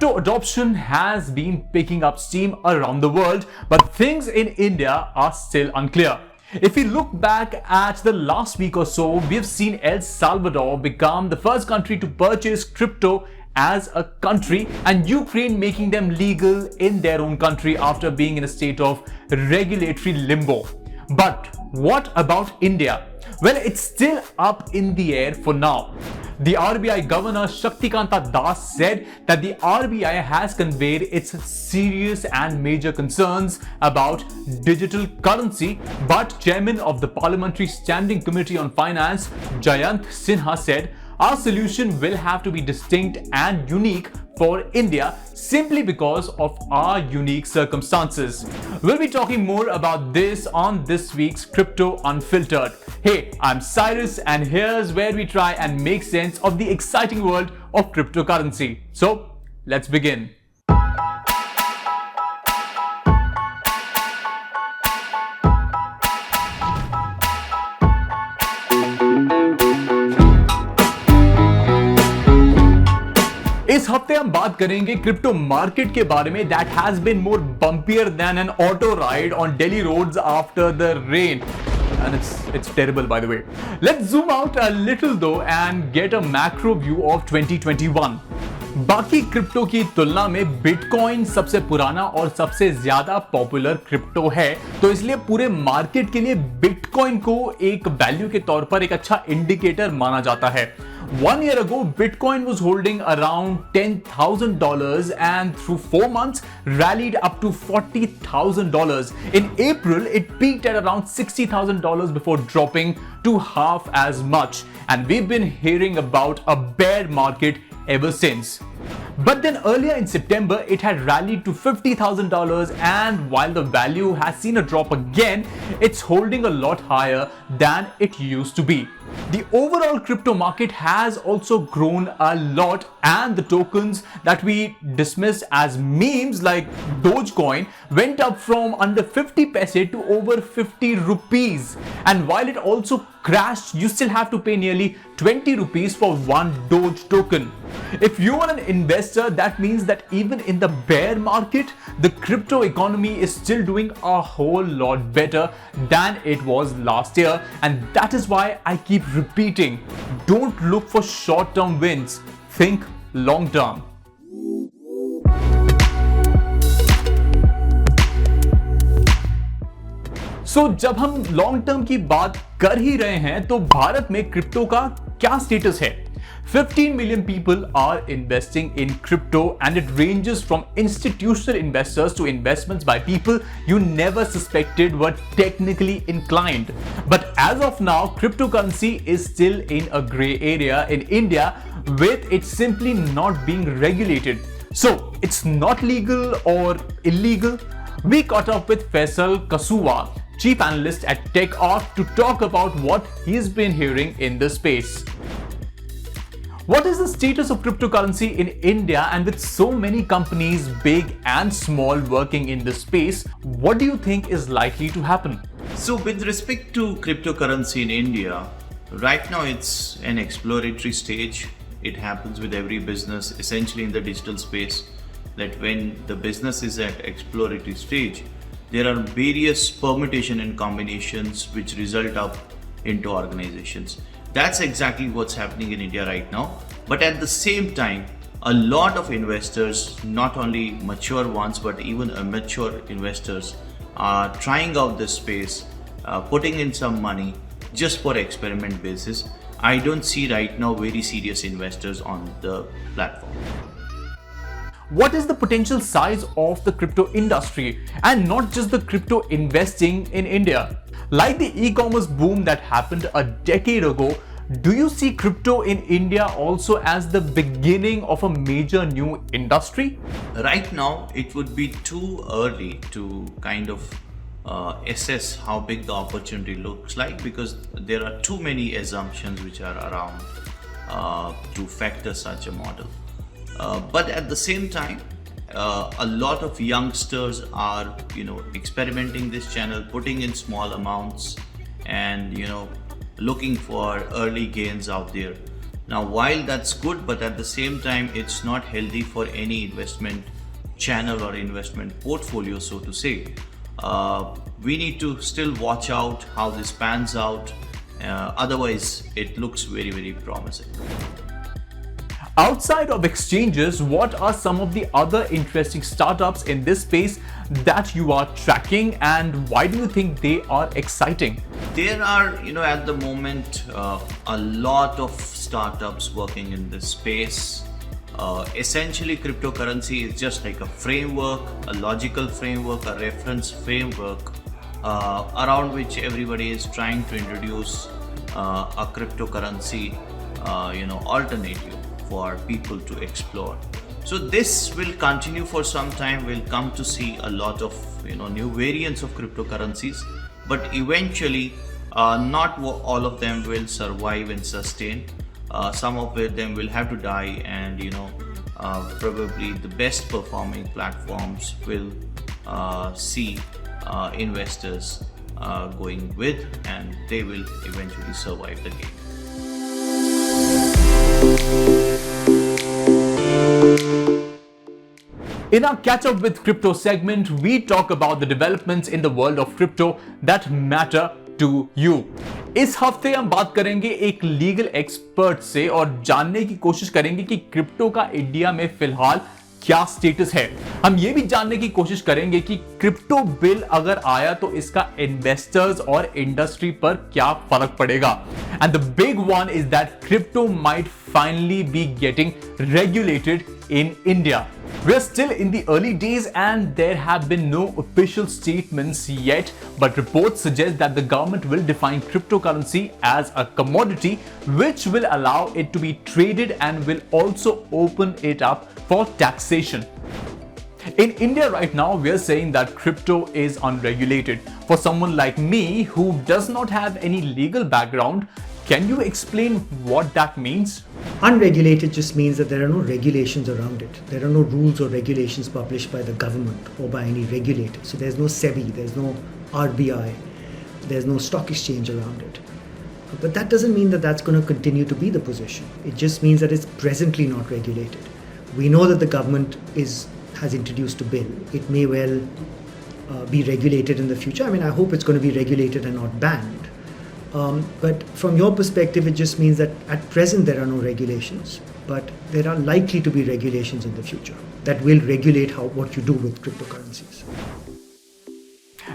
Crypto adoption has been picking up steam around the world, but things in India are still unclear. If we look back at the last week or so, we've seen El Salvador become the first country to purchase crypto as a country, and Ukraine making them legal in their own country after being in a state of regulatory limbo. But what about India? Well, it's still up in the air for now. The RBI Governor Shaktikanta Das said that the RBI has conveyed its serious and major concerns about digital currency, but Chairman of the Parliamentary Standing Committee on Finance, Jayant Sinha, said our solution will have to be distinct and unique for India simply because of our unique circumstances. We'll be talking more about this on this week's Crypto Unfiltered. Hey, I'm Cyrus, and here's where we try and make sense of the exciting world of cryptocurrency. So, let's begin. इस हफ्ते हम बात करेंगे crypto market के बारे में that has been more bumpier than an auto ride on Delhi roads after the rain. And it's terrible, by the way. Let's zoom out a little though and get a macro view of 2021. बाकी crypto की तुलना में bitcoin सबसे पुराना और सबसे ज्यादा popular crypto है, तो इसलिए पूरे मार्केट के लिए बिटकॉइन को एक वैल्यू के तौर पर एक अच्छा इंडिकेटर माना जाता है. 1 year ago, Bitcoin was holding around $10,000 and through 4 months rallied up to $40,000. In April, it peaked at around $60,000 before dropping to half as much. And we've been hearing about a bear market ever since. But then earlier in September, it had rallied to $50,000, and while the value has seen a drop again, it's holding a lot higher than it used to be. The overall crypto market has also grown a lot, and the tokens that we dismiss as memes like Dogecoin went up from under 50 paise to over 50 rupees. And while it also crashed, you still have to pay nearly 20 rupees for one Doge token. If you are an investor, that means that even in the bear market, the crypto economy is still doing a whole lot better than it was last year. And that is why I keep repeating, don't look for short-term wins, think long-term. So, जब हम long term की बात कर ही रहे हैं, तो भारत में crypto का क्या स्टेटस है? 15 million people are investing in crypto, and it ranges from institutional investors to investments by people you never suspected were technically inclined. But as of now, cryptocurrency is still in a gray area in India, with it simply not being regulated. So it's not legal or illegal. We caught up with Faisal Kasua, Chief Analyst at TechArc, to talk about what he's been hearing in the space. What is the status of cryptocurrency in India, and with so many companies, big and small, working in this space, what do you think is likely to happen? So with respect to cryptocurrency in India, right now it's an exploratory stage. It happens with every business, essentially in the digital space, that when the business is at exploratory stage, there are various permutation and combinations which result up into organizations. That's exactly what's happening in India right now. But at the same time, a lot of investors, not only mature ones, but even immature investors, are trying out this space, putting in some money just for experiment basis. I don't see right now very serious investors on the platform. What is the potential size of the crypto industry, and not just the crypto investing in India? Like the e-commerce boom that happened a decade ago, do you see crypto in India also as the beginning of a major new industry? Right now, it would be too early to kind of assess how big the opportunity looks like, because there are too many assumptions which are around to factor such a model. But at the same time, a lot of youngsters are, experimenting this channel, putting in small amounts, and looking for early gains out there. Now, while that's good, but at the same time, it's not healthy for any investment channel or investment portfolio, so to say. We need to still watch out how this pans out. Otherwise, it looks very, very promising. Outside of exchanges, what are some of the other interesting startups in this space that you are tracking, and why do you think they are exciting? There are, at the moment, a lot of startups working in this space. Essentially, cryptocurrency is just like a framework, a logical framework, a reference framework around which everybody is trying to introduce a cryptocurrency, alternative for people to explore. So this will continue for some time. We'll come to see a lot of new variants of cryptocurrencies, but eventually not all of them will survive and sustain. Some of them will have to die, and probably the best performing platforms will see investors going with, and they will eventually survive the game. In our catch up with crypto segment, we talk about the developments in the world of crypto that matter to you. इस हफ्ते हम बात करेंगे एक legal expert से और जानने की कोशिश करेंगे कि क्रिप्टो का इंडिया में फिलहाल क्या स्टेटस है। हम ये भी जानने की कोशिश करेंगे कि क्रिप्टो बिल अगर आया तो इसका इन्वेस्टर्स और इंडस्ट्री पर क्या फर्क पड़ेगा। And the big one is that crypto might finally be getting regulated in India. We're still in the early days and there have been no official statements yet, but reports suggest that the government will define cryptocurrency as a commodity, which will allow it to be traded and will also open it up for taxation. In India right now, we are saying that crypto is unregulated. For someone like me who does not have any legal background, can you explain what that means? Unregulated just means that there are no regulations around it. There are no rules or regulations published by the government or by any regulator. So there's no SEBI, there's no RBI, there's no stock exchange around it. But that doesn't mean that that's going to continue to be the position. It just means that it's presently not regulated. We know that the government has introduced a bill. It may well be regulated in the future. I mean, I hope it's going to be regulated and not banned. But from your perspective, it just means that at present there are no regulations, but there are likely to be regulations in the future that will regulate what you do with cryptocurrencies.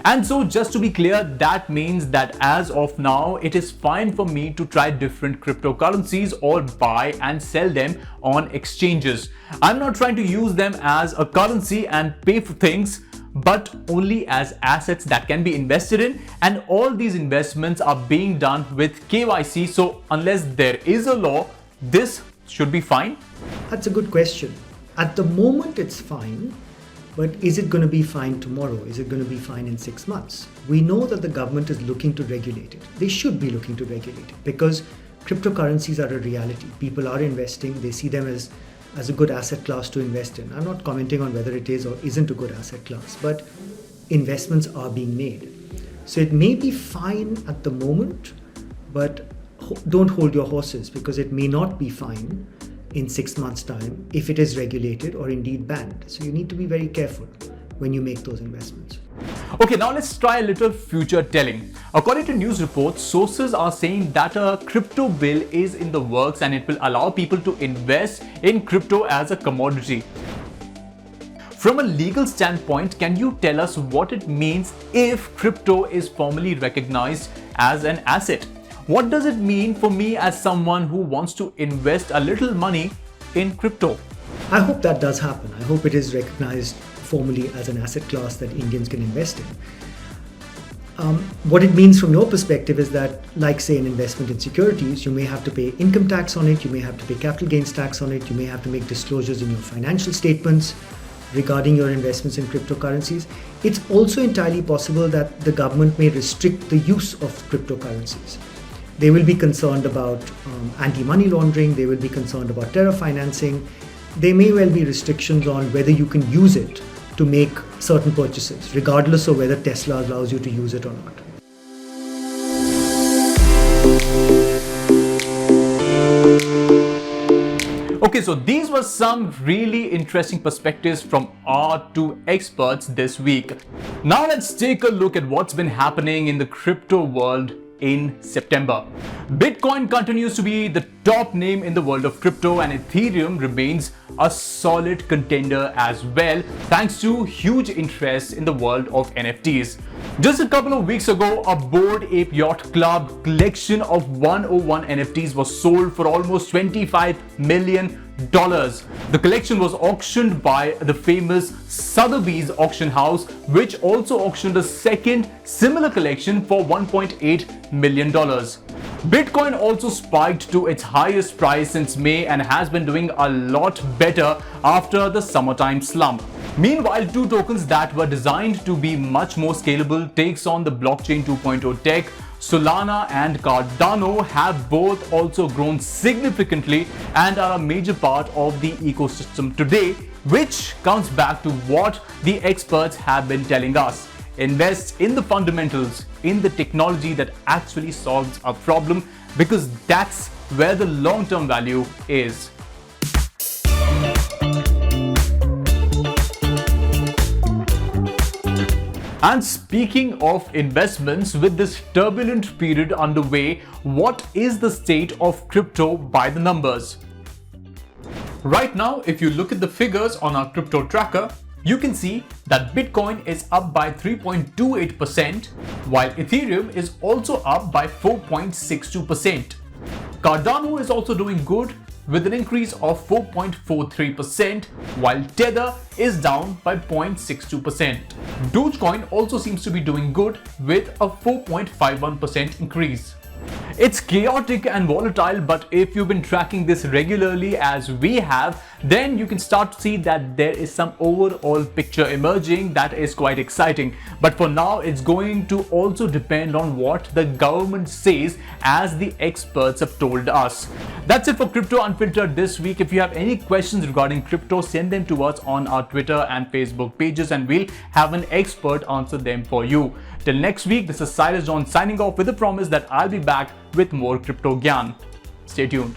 And so just to be clear, that means that as of now, it is fine for me to try different cryptocurrencies or buy and sell them on exchanges. I'm not trying to use them as a currency and pay for things, but only as assets that can be invested in, and all these investments are being done with KYC. So unless there is a law, this should be fine? That's a good question. At the moment it's fine, but is it going to be fine tomorrow? Is it going to be fine in 6 months? We know that the government is looking to regulate it. They should be looking to regulate it because cryptocurrencies are a reality. People are investing, they see them as a good asset class to invest in. I'm not commenting on whether it is or isn't a good asset class, but investments are being made. So it may be fine at the moment, but don't hold your horses because it may not be fine in 6 months' time if it is regulated or indeed banned. So you need to be very careful when you make those investments. Okay, now let's try a little future telling. According to news reports, sources are saying that a crypto bill is in the works and it will allow people to invest in crypto as a commodity. From a legal standpoint, can you tell us what it means if crypto is formally recognized as an asset? What does it mean for me as someone who wants to invest a little money in crypto? I hope that does happen. I hope it is recognized formally as an asset class that Indians can invest in. What it means from your perspective is that, like say an investment in securities, you may have to pay income tax on it, you may have to pay capital gains tax on it, you may have to make disclosures in your financial statements regarding your investments in cryptocurrencies. It's also entirely possible that the government may restrict the use of cryptocurrencies. They will be concerned about anti-money laundering, they will be concerned about terror financing. There may well be restrictions on whether you can use it to make certain purchases, regardless of whether Tesla allows you to use it or not. Okay, so these were some really interesting perspectives from our two experts this week. Now let's take a look at what's been happening in the crypto world in September. Bitcoin continues to be the top name in the world of crypto, and Ethereum remains a solid contender as well, thanks to huge interest in the world of NFTs. Just a couple of weeks ago, a Bored Ape Yacht Club collection of 101 NFTs was sold for almost $25 million. The collection was auctioned by the famous Sotheby's auction house, which also auctioned a second similar collection for $1.8 million. Bitcoin also spiked to its highest price since May and has been doing a lot better after the summertime slump. Meanwhile, two tokens that were designed to be much more scalable takes on the blockchain 2.0 tech, Solana and Cardano, have both also grown significantly and are a major part of the ecosystem today, which comes back to what the experts have been telling us. Invest in the fundamentals, in the technology that actually solves a problem, because that's where the long-term value is. And speaking of investments, with this turbulent period underway, what is the state of crypto by the numbers? Right now, if you look at the figures on our crypto tracker, you can see that Bitcoin is up by 3.28%, while Ethereum is also up by 4.62%. Cardano is also doing good with an increase of 4.43%, while Tether is down by 0.62%. Dogecoin also seems to be doing good with a 4.51% increase. It's chaotic and volatile, but if you've been tracking this regularly as we have, then you can start to see that there is some overall picture emerging that is quite exciting. But for now, it's going to also depend on what the government says, as the experts have told us. That's it for Crypto Unfiltered this week. If you have any questions regarding crypto, send them to us on our Twitter and Facebook pages, and we'll have an expert answer them for you. Till next week, this is Cyrus John signing off with a promise that I'll be back with more crypto gyan. Stay tuned.